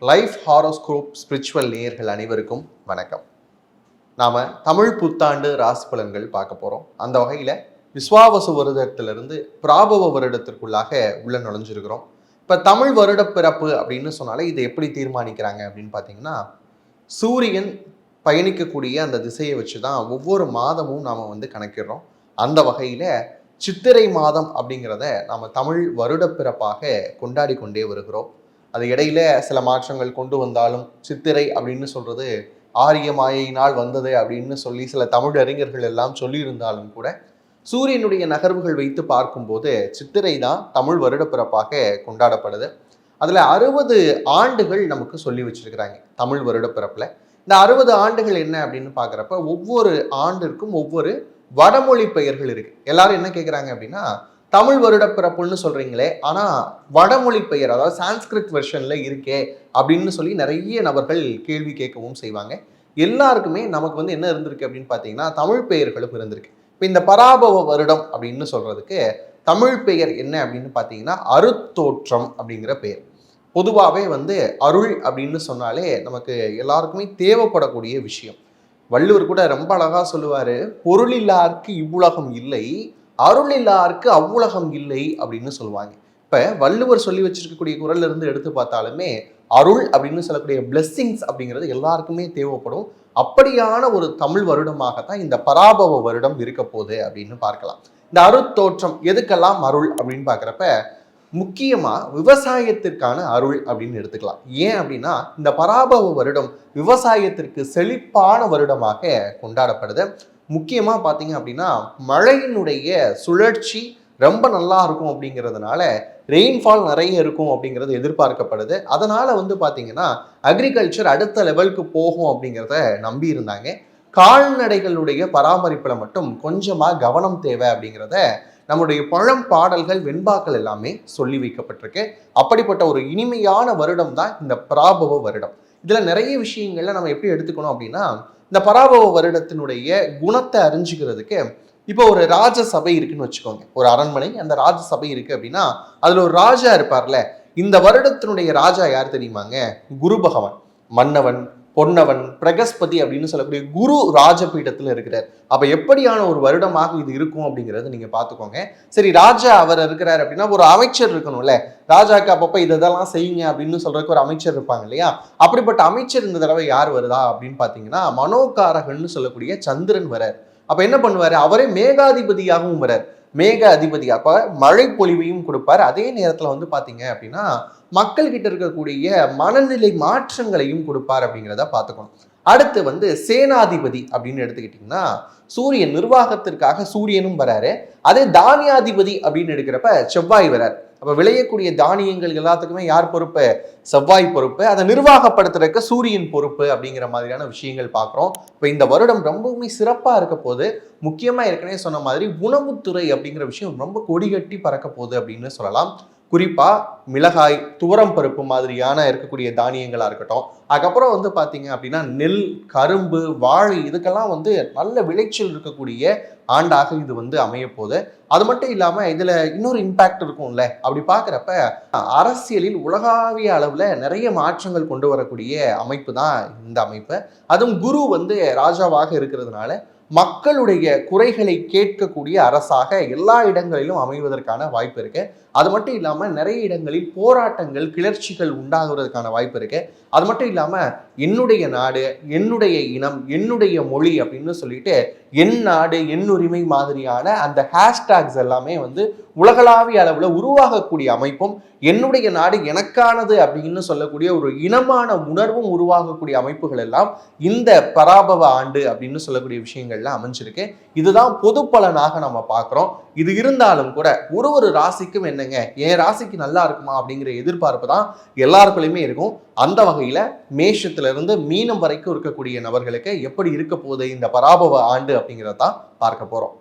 Life horoscope spiritual நேயர்கள் அனைவருக்கும் வணக்கம். நாம் தமிழ் புத்தாண்டு ராசி பலன்கள் பார்க்க போகிறோம். அந்த வகையில் விஸ்வாவசு வருடத்திலிருந்து பிராபவ வருடத்திற்குள்ளாக உள்ள நுழைஞ்சிருக்கிறோம். இப்போ தமிழ் வருட பிறப்பு அப்படின்னு சொன்னாலே இதை எப்படி தீர்மானிக்கிறாங்க அப்படின்னு பார்த்தீங்கன்னா, சூரியன் பயணிக்கக்கூடிய அந்த திசையை வச்சு தான் ஒவ்வொரு மாதமும் நாம் கணக்கிடுறோம். அந்த வகையில் சித்திரை மாதம் அப்படிங்கிறத நாம் தமிழ் வருட பிறப்பாக கொண்டாடி கொண்டே வருகிறோம். அது இடையில சில மாற்றங்கள் கொண்டு வந்தாலும் சித்திரை அப்படின்னு சொல்றது ஆரிய மாயையினால் வந்தது அப்படின்னு சொல்லி சில தமிழ் அறிஞர்கள் எல்லாம் சொல்லியிருந்தாலும் கூட சூரியனுடைய நகர்வுகள் வைத்து பார்க்கும்போது சித்திரை தான் தமிழ் வருட பிறப்பாக கொண்டாடப்படுது. அதுல 60 ஆண்டுகள் நமக்கு சொல்லி வச்சிருக்கிறாங்க தமிழ் வருட பிறப்புல. இந்த 60 ஆண்டுகள் என்ன அப்படின்னு பாக்குறப்ப ஒவ்வொரு ஆண்டிற்கும் ஒவ்வொரு வடமொழி பெயர்கள் இருக்கு. எல்லாரும் என்ன கேட்குறாங்க அப்படின்னா, தமிழ் வருட பிறப்புன்னு சொல்றீங்களே, ஆனா வடமொழி பெயர் அதாவது சான்ஸ்கிரிட் வெர்ஷன்ல இருக்கே அப்படின்னு சொல்லி நிறைய நபர்கள் கேள்வி கேட்கவும் செய்வாங்க. எல்லாருக்குமே நமக்கு என்ன இருந்திருக்கு அப்படின்னு பார்த்தீங்கன்னா, தமிழ் பெயர்களும் இருந்திருக்கு. இப்போ இந்த பராபவ வருடம் அப்படின்னு சொல்றதுக்கு தமிழ் பெயர் என்ன அப்படின்னு பார்த்தீங்கன்னா, அருத்தோற்றம் அப்படிங்கிற பெயர். பொதுவாகவே அருள் அப்படின்னு சொன்னாலே நமக்கு எல்லாருக்குமே தேவைப்படக்கூடிய விஷயம். வள்ளுவர் கூட ரொம்ப அழகா சொல்லுவாரு, பொருளில்லார்க்கு இவ்வுலகம் இல்லை, அருள் இல்லாருக்கு அவ்வுலகம் இல்லை அப்படின்னு சொல்லுவாங்க. இப்ப வள்ளுவர் சொல்லி வச்சிருக்கக்கூடிய குறள்ல இருந்து எடுத்து பார்த்தாலுமே அருள் அப்படின்னு சொல்லக்கூடிய பிளெஸ்ஸிங்ஸ் அப்படிங்கிறது எல்லாருக்குமே தேவைப்படும். அப்படியான ஒரு தமிழ் வருடமாகத்தான் இந்த பராபவ வருடம் இருக்க போகுது அப்படின்னு பார்க்கலாம். இந்த அருட்தோற்றம் எதுக்கெல்லாம் அருள் அப்படின்னு பார்க்குறப்ப முக்கியமா விவசாயத்திற்கான அருள் அப்படின்னு எடுத்துக்கலாம். ஏன் அப்படின்னா இந்த பராபவ வருடம் விவசாயத்திற்கு செழிப்பான வருடமாக கொண்டாடப்படுது. முக்கியமா பார்த்தீங்க அப்படின்னா மழையினுடைய சுழற்சி ரொம்ப நல்லா இருக்கும் அப்படிங்கிறதுனால ரெயின்ஃபால் நிறைய இருக்கும் அப்படிங்கிறது எதிர்பார்க்கப்படுது. அதனால பார்த்தீங்கன்னா அக்ரிகல்ச்சர் அடுத்த லெவலுக்கு போகும் அப்படிங்கிறத நம்பி இருந்தாங்க. கால்நடைகளுடைய பராமரிப்பில் மட்டும் கொஞ்சமா கவனம் தேவை அப்படிங்கிறத நம்முடைய பழம் பாடல்கள் வெண்பாக்கள் எல்லாமே சொல்லி வைக்கப்பட்டிருக்கு. அப்படிப்பட்ட ஒரு இனிமையான வருடம் தான் இந்த பராபவ வருடம். இதுல நிறைய விஷயங்கள்ல நம்ம எப்படி எடுத்துக்கணும் அப்படின்னா, இந்த பராபவ வருடத்தினுடைய குணத்தை அறிஞ்சுக்கிறதுக்கு இப்போ ஒரு ராஜசபை இருக்குன்னு வச்சுக்கோங்க. ஒரு அரண்மனை, அந்த ராஜசபை இருக்கு அப்படின்னா அதுல ஒரு ராஜா இருப்பார்ல. இந்த வருடத்தினுடைய ராஜா யார் தெரியுமாங்க? குரு பகவான், மன்னவன், பொன்னவன், பிரகஸ்பதி அப்படின்னு சொல்லக்கூடிய குரு ராஜபீடத்துல இருக்கிறார். அப்ப எப்படியான ஒரு வருடமாக இது இருக்கும் அப்படிங்கறத நீங்க பாத்துக்கோங்க. சரி, ராஜா அவர் இருக்கிறார் அப்படின்னா ஒரு அமைச்சர் இருக்கணும்ல. ராஜாக்கு அப்பப்ப இதெல்லாம் செய்யுங்க அப்படின்னு சொல்றதுக்கு ஒரு அமைச்சர் இருப்பாங்க இல்லையா? அப்படிப்பட்ட அமைச்சர் இந்த தடவை யார் வருதா அப்படின்னு பாத்தீங்கன்னா, மனோகாரகன்னு சொல்லக்கூடிய சந்திரன் வரார். அப்ப என்ன பண்ணுவாரு? அவரே மேகாதிபதியாகவும் வரார். மேக அதிபதி, அப்ப மழை பொழிவையும் கொடுப்பார். அதே நேரத்துல பாத்தீங்க அப்படின்னா மக்கள் கிட்ட இருக்கக்கூடிய மனநிலை மாற்றங்களையும் கொடுப்பார் அப்படிங்கிறத பார்த்துக்கணும். அடுத்து சேனாதிபதி அப்படின்னு எடுத்துக்கிட்டீங்கன்னா சூரியன், நிர்வாகத்திற்காக சூரியனும் வராரு. அதே தானியாதிபதி அப்படின்னு எடுக்கிறப்ப செவ்வாய் வரார். அப்ப விளையக்கூடிய தானியங்கள் எல்லாத்துக்குமே யார் பொறுப்பு? செவ்வாய் பொறுப்பு. அதை நிர்வாகப்படுத்துறதுக்கு சூரியன் பொறுப்பு அப்படிங்கிற மாதிரியான விஷயங்கள் பார்க்குறோம். இப்போ இந்த வருடம் ரொம்பவுமே சிறப்பாக இருக்க போது. முக்கியமாக ஏற்கனவே சொன்ன மாதிரி உணவுத்துறை அப்படிங்கிற விஷயம் ரொம்ப கொடிகட்டி பறக்க போகுது அப்படின்னு சொல்லலாம். குறிப்பா மிளகாய், துவரம் பருப்பு மாதிரியான இருக்கக்கூடிய தானியங்களா இருக்கட்டும். அதுக்கப்புறம் பாத்தீங்க அப்படின்னா நெல், கரும்பு, வாழை இதுக்கெல்லாம் நல்ல விளைச்சல் இருக்கக்கூடிய ஆண்டாக இது அமைய போகுது. அது மட்டும் இல்லாம இதுல இன்னொரு இம்பாக்ட் இருக்கும்ல. அப்படி பாக்குறப்ப அரசியலில் உலகாவிய அளவுல நிறைய மாற்றங்கள் கொண்டு வரக்கூடிய அமைப்பு தான் இந்த அமைப்பு. அதுவும் குரு ராஜாவாக இருக்கிறதுனால மக்களுடைய குறைகளை கேட்கக்கூடிய அரசாக எல்லா இடங்களிலும் அமைவதற்கான வாய்ப்பு இருக்கு. அது மட்டும் இல்லாம நிறைய இடங்களில் போராட்டங்கள், கிளர்ச்சிகள் உண்டாகுவதற்கான வாய்ப்பு இருக்கு. அது மட்டும் இல்லாம என்னுடைய நாடு, என்னுடைய இனம், என்னுடைய மொழி அப்படின்னு சொல்லிட்டு என் நாடு, என் உரிமை மாதிரியான அந்த ஹேஷ்டாக்ஸ் எல்லாமே உலகளாவிய அளவுல உருவாகக்கூடிய அமைப்பும், என்னுடைய நாடு எனக்கானது அப்படின்னு சொல்லக்கூடிய ஒரு இனமான உணர்வும் உருவாகக்கூடிய அமைப்புகள் எல்லாம் இந்த பராபவ ஆண்டு அப்படின்னு சொல்லக்கூடிய விஷயங்கள்ல அமைஞ்சிருக்கு. இதுதான் பொது பலனாக நம்ம பார்க்கிறோம். இது இருந்தாலும் கூட ஒரு ராசிக்கும் என்னங்க, என் ராசிக்கு நல்லா இருக்குமா அப்படிங்கிற எதிர்பார்ப்பு தான் எல்லாருக்குள்ளயுமே இருக்கும். அந்த வகையில மேஷத்துல இருந்து மீனம் வரைக்கும் இருக்கக்கூடிய நபர்களுக்கு எப்படி இருக்க போகுது இந்த பராபவ ஆண்டு அப்படிங்கிறத பார்க்க போறோம்.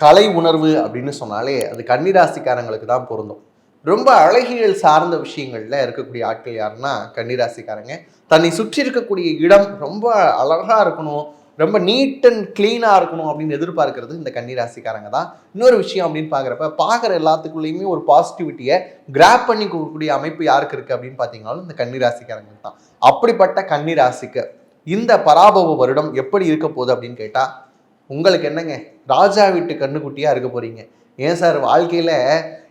கலை உணர்வு அப்படின்னு சொன்னாலே அது கன்னிராசிக்காரங்களுக்கு தான் பொருந்தும். ரொம்ப அழகியல் சார்ந்த விஷயங்கள்ல இருக்கக்கூடிய ஆட்கள் யாருன்னா கன்னிராசிக்காரங்க. தன்னை சுற்றி இருக்கக்கூடிய இடம் ரொம்ப அழகா இருக்கணும், ரொம்ப நீட் அண்ட் கிளீனாக இருக்கணும் அப்படின்னு எதிர்பார்க்கறது இந்த கன்னிராசிக்காரங்க தான். இன்னொரு விஷயம் அப்படின்னு பார்க்குற எல்லாத்துக்குள்ளேயுமே ஒரு பாசிட்டிவிட்டியை கிராப் பண்ணி கொடுக்கக்கூடிய அமைப்பு யாருக்கு இருக்குது அப்படின்னு பார்த்தீங்கன்னாலும் இந்த கன்னிராசிக்காரங்க தான். அப்படிப்பட்ட கன்னிராசிக்கு இந்த பராபவ வருடம் எப்படி இருக்க போகுது அப்படின்னு கேட்டால், உங்களுக்கு என்னங்க, ராஜா வீட்டு கண்ணுக்குட்டியாக இருக்க போகிறீங்க. ஏன் சார், வாழ்க்கையில்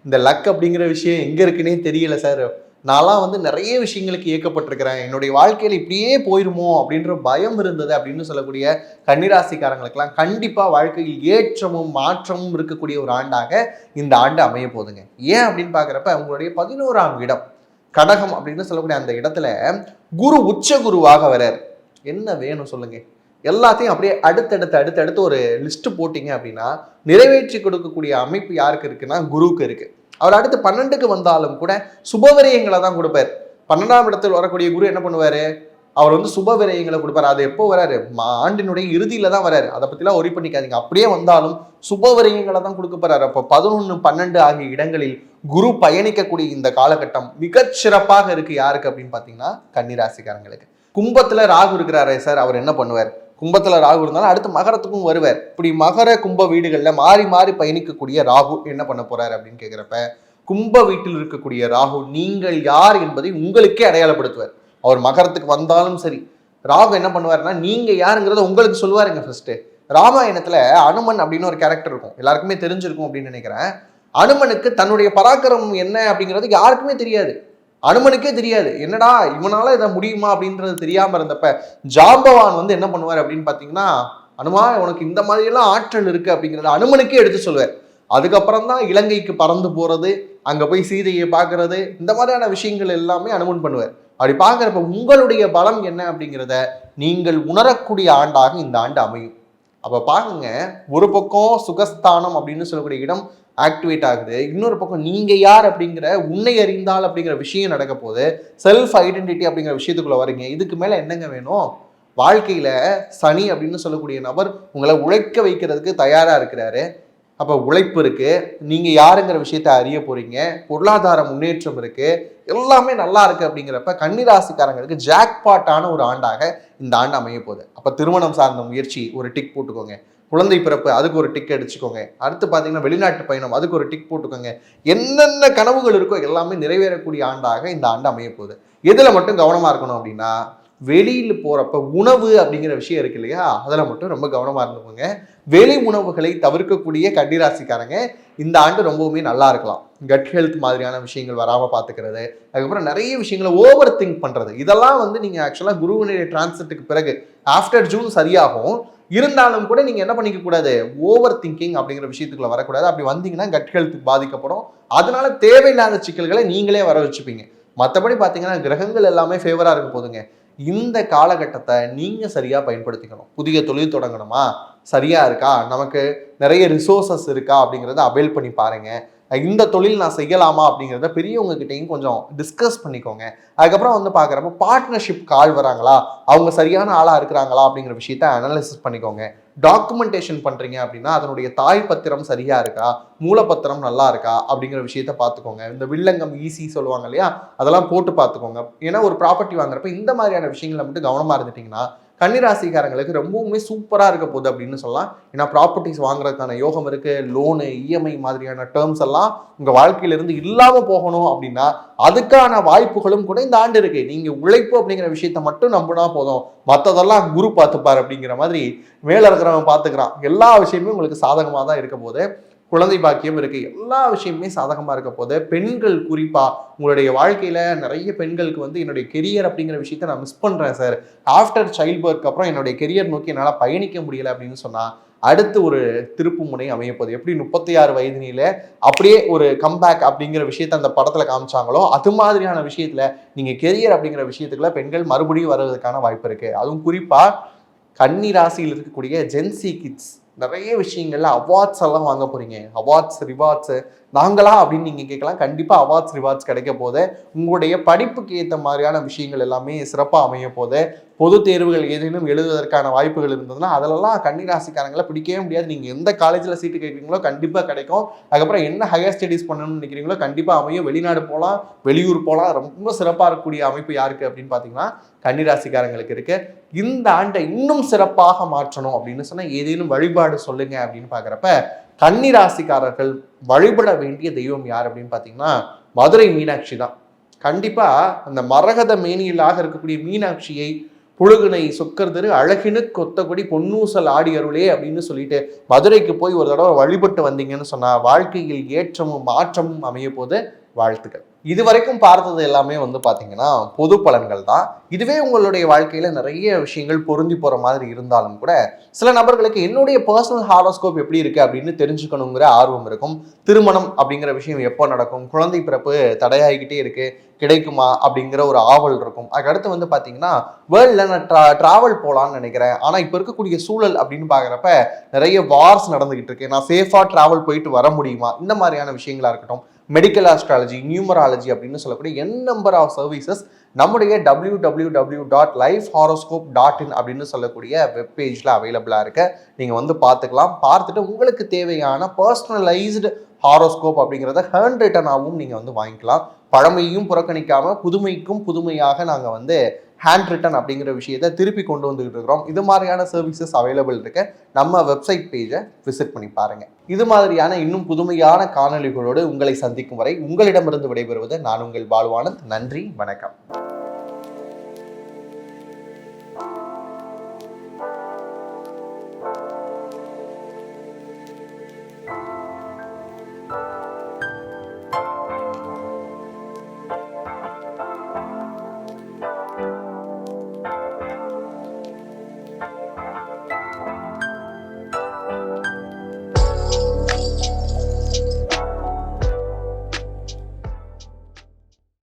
இந்த லக் அப்படிங்கிற விஷயம் எங்கே இருக்குன்னே தெரியல சார். நான்லாம் வந்து நிறைய விஷயங்களுக்கு இயக்கப்பட்டிருக்கிறேன், என்னுடைய வாழ்க்கையில் இப்படியே போயிருமோ அப்படின்ற பயம் இருந்தது அப்படின்னு சொல்லக்கூடிய கன்னிராசிக்காரங்களுக்கெல்லாம் கண்டிப்பாக வாழ்க்கையில் ஏற்றமும் மாற்றமும் இருக்கக்கூடிய ஒரு ஆண்டாக இந்த ஆண்டு அமைய போகுதுங்க. ஏன் அப்படின்னு பார்க்குறப்ப உங்களுடைய 11ஆம் இடம் கடகம் அப்படின்னு சொல்லக்கூடிய அந்த இடத்துல குரு உச்ச குருவாக வரார். என்ன வேணும் சொல்லுங்க? எல்லாத்தையும் அப்படியே அடுத்தடுத்து ஒரு லிஸ்ட் போட்டிங்க அப்படின்னா நிறைவேற்றி கொடுக்கக்கூடிய அமைப்பு யாருக்கு இருக்குன்னா குருவுக்கு இருக்கு. அவர் அடுத்து 12க்கு வந்தாலும் கூட சுபவிரயங்களை தான் கொடுப்பார். 12ஆம் இடத்தில் வரக்கூடிய குரு என்ன பண்ணுவாரு? அவர் வந்து சுபவிரயங்களை கொடுப்பாரு. அது எப்போ வராரு? ஆண்டினுடைய இறுதியில தான் வராரு. அதை பத்திலாம் ஒரி பண்ணிக்காதீங்க. அப்படியே வந்தாலும் சுபவிரயங்களை தான் கொடுக்க போறாரு. அப்போ 11, 12 ஆகிய இடங்களில் குரு பயணிக்கக்கூடிய இந்த காலகட்டம் மிகச்சிறப்பாக இருக்கு. யாருக்கு அப்படின்னு பாத்தீங்கன்னா கன்னிராசிக்காரங்களுக்கு. கும்பத்துல ராகு இருக்கிறாரே சார், அவர் என்ன பண்ணுவார்? கும்பத்துல ராகு இருந்தாலும் அடுத்து மகரத்துக்கும் வருவார். இப்படி மகர கும்ப வீடுகளில் மாறி மாறி பயணிக்கக்கூடிய ராகு என்ன பண்ண போறாரு அப்படின்னு கேட்கிறப்ப, கும்ப வீட்டில் இருக்கக்கூடிய ராகு நீங்கள் யார் என்பதை உங்களுக்கே அடையாளப்படுத்துவார். அவர் மகரத்துக்கு வந்தாலும் சரி, ராகு என்ன பண்ணுவாருன்னா நீங்க யாருங்கிறத உங்களுக்கு சொல்லுவாருங்க. ஃபர்ஸ்ட் ராமாயணத்துல அனுமன் அப்படின்னு ஒரு கேரக்டர் இருக்கும், எல்லாருக்குமே தெரிஞ்சிருக்கும் அப்படின்னு நினைக்கிறேன். அனுமனுக்கு தன்னுடைய பராக்கிரமம் என்ன அப்படிங்கிறது யாருக்குமே தெரியாது. அனுமனுக்கே தெரியாது, என்னடா இவனால இதை முடியுமா அப்படின்றது தெரியாம இருந்தப்ப ஜாம்பவான் வந்து என்ன பண்ணுவார் அப்படின்னு பாத்தீங்கன்னா, அனுமா உனக்கு இந்த மாதிரி எல்லாம் ஆற்றல் இருக்கு அப்படிங்கிறத அனுமனுக்கே எடுத்து சொல்வார். அதுக்கப்புறம் தான் இலங்கைக்கு பறந்து போறது, அங்க போய் சீதையை பார்க்கறது, இந்த மாதிரியான விஷயங்கள் எல்லாமே அனுமன் பண்ணுவார். அப்படி பார்க்குறப்ப உங்களுடைய பலம் என்ன அப்படிங்கிறத நீங்கள் உணரக்கூடிய ஆண்டாக இந்த ஆண்டு அமையும். அப்ப பாருங்க, ஒரு பக்கம் சுகஸ்தானம் அப்படின்னு சொல்லக்கூடிய இடம் ஆக்டிவேட் ஆகுது, இன்னொரு பக்கம் நீங்க யார் அப்படிங்கிற உன்னை அறிந்தால் அப்படிங்கிற விஷயம் நடக்க போகுது, செல்ஃப் ஐடென்டிட்டி அப்படிங்கிற விஷயத்துக்குள்ள வரீங்க. இதுக்கு மேல என்னங்க வேணும்? வாழ்க்கையில சனி அப்படின்னு சொல்லக்கூடிய நபர் உங்களை உழைக்க வைக்கிறதுக்கு தயாரா இருக்கிறாரு. அப்ப உழைப்பு இருக்கு, நீங்க யாருங்கிற விஷயத்த அறிய போறீங்க, பொருளாதார முன்னேற்றம் இருக்கு, எல்லாமே நல்லா இருக்கு. அப்படிங்கிறப்ப கன்னிராசிக்காரங்களுக்கு ஜாக்பாட்டான ஒரு ஆண்டாக இந்த ஆண்டு அமைய போகுது. அப்ப திருமணம் சார்ந்த முயற்சி ஒரு டிக் போட்டுக்கோங்க, குழந்தை பிறப்பு அதுக்கு ஒரு டிக் அடிச்சுக்கோங்க, அடுத்து பார்த்தீங்கன்னா வெளிநாட்டு பயணம் அதுக்கு ஒரு டிக் போட்டுக்கோங்க. என்னென்ன கனவுகள் இருக்கோ எல்லாமே நிறைவேறக்கூடிய ஆண்டாக இந்த ஆண்டு அமைய போகுது. எதில் மட்டும் கவனமாக இருக்கணும் அப்படின்னா, வெளியில் போகிறப்ப உணவு அப்படிங்கிற விஷயம் இருக்கு இல்லையா, அதில் மட்டும் ரொம்ப கவனமாக இருந்துக்கோங்க. வெளி உணவுகளை தவிர்க்கக்கூடிய கன்னிராசிக்காரங்க இந்த ஆண்டு ரொம்பவுமே நல்லா இருக்கலாம். கட் ஹெல்த் மாதிரியான விஷயங்கள் வராமல் பார்த்துக்கிறது, அதுக்கப்புறம் நிறைய விஷயங்களை ஓவர் திங்க் பண்ணுறது, இதெல்லாம் வந்து நீங்கள் ஆக்சுவலாக குருவினுடைய டிரான்சிட்டுக்கு பிறகு ஆஃப்டர் ஜூன் சரியாகும். இருந்தாலும் கூட நீங்கள் என்ன பண்ணிக்க கூடாது, ஓவர் திங்கிங் அப்படிங்கிற விஷயத்துக்குள்ள வரக்கூடாது. அப்படி வந்தீங்கன்னா கட் ஹெல்த் பாதிக்கப்படும். அதனால தேவையில்லாத சிக்கல்களை நீங்களே வர வச்சுப்பீங்க. மற்றபடி பார்த்தீங்கன்னா கிரகங்கள் எல்லாமே ஃபேவராக இருக்க போதுங்க. இந்த காலகட்டத்தை நீங்க சரியா பயன்படுத்திக்கணும். புதிய தொழில் தொடங்கணுமா, சரியா இருக்கா, நமக்கு நிறைய ரிசோர்சஸ் இருக்கா அப்படிங்கிறத அவைல் பண்ணி பாருங்க. இந்த தொழில் நான் செய்யலாமா அப்படிங்கிறத பெரியவங்க கிட்டையும் கொஞ்சம் டிஸ்கஸ் பண்ணிக்கோங்க. அதுக்கப்புறம் வந்து பார்க்குறப்ப பார்ட்னர்ஷிப் கால் வராங்களா, அவங்க சரியான ஆளாக இருக்கிறாங்களா அப்படிங்கிற விஷயத்த அனலைசிஸ் பண்ணிக்கோங்க. டாக்குமெண்டேஷன் பண்ணுறீங்க அப்படின்னா அதனுடைய தாய் பத்திரம் சரியா இருக்கா, மூலப்பத்திரம் நல்லா இருக்கா அப்படிங்கிற விஷயத்த பார்த்துக்கோங்க. இந்த வில்லங்கம் ஈஸி சொல்லுவாங்க இல்லையா, அதெல்லாம் போட்டு பார்த்துக்கோங்க. ஏன்னா ஒரு ப்ராப்பர்ட்டி வாங்குறப்ப இந்த மாதிரியான விஷயங்களை மட்டும் கவனமாக இருந்துட்டிங்கன்னா கன்னிராசிக்காரங்களுக்கு ரொம்பவுமே சூப்பராக இருக்க போகுது அப்படின்னு சொல்லலாம். ஏன்னா ப்ராப்பர்ட்டிஸ் வாங்குறதுக்கான யோகம் இருக்கு, லோனு இஎம்ஐ மாதிரியான டேர்ம்ஸ் எல்லாம் உங்கள் வாழ்க்கையிலிருந்து இல்லாமல் போகணும் அப்படின்னா அதுக்கான வாய்ப்புகளும் கூட இந்த ஆண்டு இருக்கு. நீங்கள் உழைப்பு அப்படிங்கிற விஷயத்த மட்டும் நம்பினா போதும், மற்றதெல்லாம் குரு பார்த்துப்பார் அப்படிங்கிற மாதிரி மேலே இருக்கிறவன் பார்த்துக்கிறான். எல்லா விஷயமும் உங்களுக்கு சாதகமாக தான் இருக்க போது. குழந்தை பாக்கியம் இருக்கு, எல்லா விஷயமுமே சாதகமாக இருக்க போது. பெண்கள் குறிப்பா உங்களுடைய வாழ்க்கையில நிறைய பெண்களுக்கு வந்து என்னுடைய கெரியர் அப்படிங்கிற விஷயத்த நான் மிஸ் பண்றேன் சார், ஆஃப்டர் சைல்ட் பர்த் அப்புறம் என்னுடைய கெரியர் நோக்கி என்னால் பயணிக்க முடியல அப்படின்னு சொன்னா அடுத்து ஒரு திருப்பு முனை அமையப்போகுது. எப்படி 36 வயதினில அப்படியே ஒரு கம்பேக் அப்படிங்கிற விஷயத்த அந்த படத்துல காமிச்சாங்களோ அது மாதிரியான விஷயத்துல நீங்க கெரியர் அப்படிங்கிற விஷயத்துக்குள்ள பெண்கள் மறுபடியும் வருவதற்கான வாய்ப்பு இருக்கு. அதுவும் குறிப்பா கன்னி ராசியில் இருக்கக்கூடிய ஜென்சி கிட்ஸ் நிறைய விஷயங்கள்ல அவார்ட்ஸ் எல்லாம் வாங்க போறீங்க. அவார்ட்ஸ் ரிவார்ட்ஸ் நாங்களா அப்படின்னு நீங்க கேட்கலாம். கண்டிப்பா அவார்ட்ஸ் ரிவார்ட்ஸ் கிடைக்க போது, உங்களுடைய படிப்புக்கு ஏற்ற மாதிரியான விஷயங்கள் எல்லாமே சிறப்பாக அமைய போது, பொது தேர்வுகள் ஏதேனும் எழுதுவதற்கான வாய்ப்புகள் இருந்ததுன்னா அதிலெல்லாம் கன்னிராசிக்காரங்களை பிடிக்கவே முடியாது. நீங்க எந்த காலேஜில் சீட்டு கேட்குறீங்களோ கண்டிப்பா கிடைக்கும். அதுக்கப்புறம் என்ன ஹையர் ஸ்டடீஸ் பண்ணணும்னு நினைக்கிறீங்களோ கண்டிப்பா அமையும். வெளிநாடு போகலாம், வெளியூர் போகலாம். ரொம்ப சிறப்பாக இருக்கக்கூடிய அமைப்பு யாருக்கு அப்படின்னு பார்த்தீங்கன்னா கன்னிராசிக்காரங்களுக்கு இருக்கு. இந்த ஆண்டை இன்னும் சிறப்பாக மாற்றணும் அப்படின்னு சொன்னா ஏதேனும் வழிபாடு சொல்லுங்க அப்படின்னு பார்க்குறப்ப, கன்னிராசிக்காரர்கள் வழிபட வேண்டிய தெய்வம் யார் அப்படின்னு பார்த்தீங்கன்னா மதுரை மீனாட்சி தான். கண்டிப்பா அந்த மரகத மேனியிலாக இருக்கக்கூடிய மீனாட்சியை புழுகுனை சொக்கர்தரு அழகினு கொத்தகுடி பொன்னூசல் ஆடி அருளே அப்படின்னு சொல்லிட்டு மதுரைக்கு போய் ஒரு தடவை வழிபட்டு வந்தீங்கன்னு சொன்னா வாழ்க்கையில் ஏற்றமும் மாற்றமும் அமைய போது வாழ்த்துக்கள். இதுவரைக்கும் பார்த்தது எல்லாமே வந்து பார்த்தீங்கன்னா பொது பலன்கள் தான். இதுவே உங்களுடைய வாழ்க்கையில நிறைய விஷயங்கள் பொருந்தி போற மாதிரி இருந்தாலும் கூட சில நபர்களுக்கு என்னுடைய பர்சனல் ஹாரோஸ்கோப் எப்படி இருக்கு அப்படின்னு தெரிஞ்சுக்கணுங்கிற ஆர்வம் இருக்கும். திருமணம் அப்படிங்கிற விஷயம் எப்போ நடக்கும், குழந்தை பிறப்பு தடையாகிக்கிட்டே இருக்கு, கிடைக்குமா அப்படிங்கிற ஒரு ஆவல் இருக்கும். அதுக்கடுத்து வந்து பார்த்தீங்கன்னா வேர்ல்டில் நான் டிராவல் போகலான்னு நினைக்கிறேன், ஆனால் இப்போ இருக்கக்கூடிய சூழல் அப்படின்னு பார்க்குறப்ப நிறைய வார்ஸ் நடந்துகிட்டு இருக்கு, நான் சேஃபாக டிராவல் போயிட்டு வர முடியுமா, இந்த மாதிரியான விஷயங்களா இருக்கட்டும். மெடிக்கல் ஆஸ்ட்ராலஜி, நியூமராலஜி அப்படின்னு சொல்லக்கூடிய என் நம்பர் ஆஃப் சர்வீசஸ் நம்முடைய www.lifehoroscope.in அப்படின்னு சொல்லக்கூடிய வெப் பேஜில் அவைலபிளாக இருக்கு. நீங்கள் வந்து பார்த்துக்கலாம். பார்த்துட்டு உங்களுக்கு தேவையான பர்சனலைஸ்டு ஹாரோஸ்கோப் அப்படிங்கிறத ஹேண்ட் ரிட்டனாகவும் நீங்கள் வந்து வாங்கிக்கலாம். பழமையும் புறக்கணிக்காமல் புதுமைக்கும் புதுமையாக நாங்கள் வந்து ஹேண்ட் ரிட்டன் அப்படிங்கிற விஷயத்தை திருப்பி கொண்டு வந்துகிட்டு இருக்கிறோம். இது மாதிரியான சர்வீசஸ் அவைலபிள் இருக்கு. நம்ம வெப்சைட் பேஜை விசிட் பண்ணி பாருங்க. இது மாதிரியான இன்னும் புதுமையான காணொலிகளோடு உங்களை சந்திக்கும் வரை உங்களிடமிருந்து விடைபெறுவது நான் உங்கள் பாலுவானந்த். நன்றி, வணக்கம்.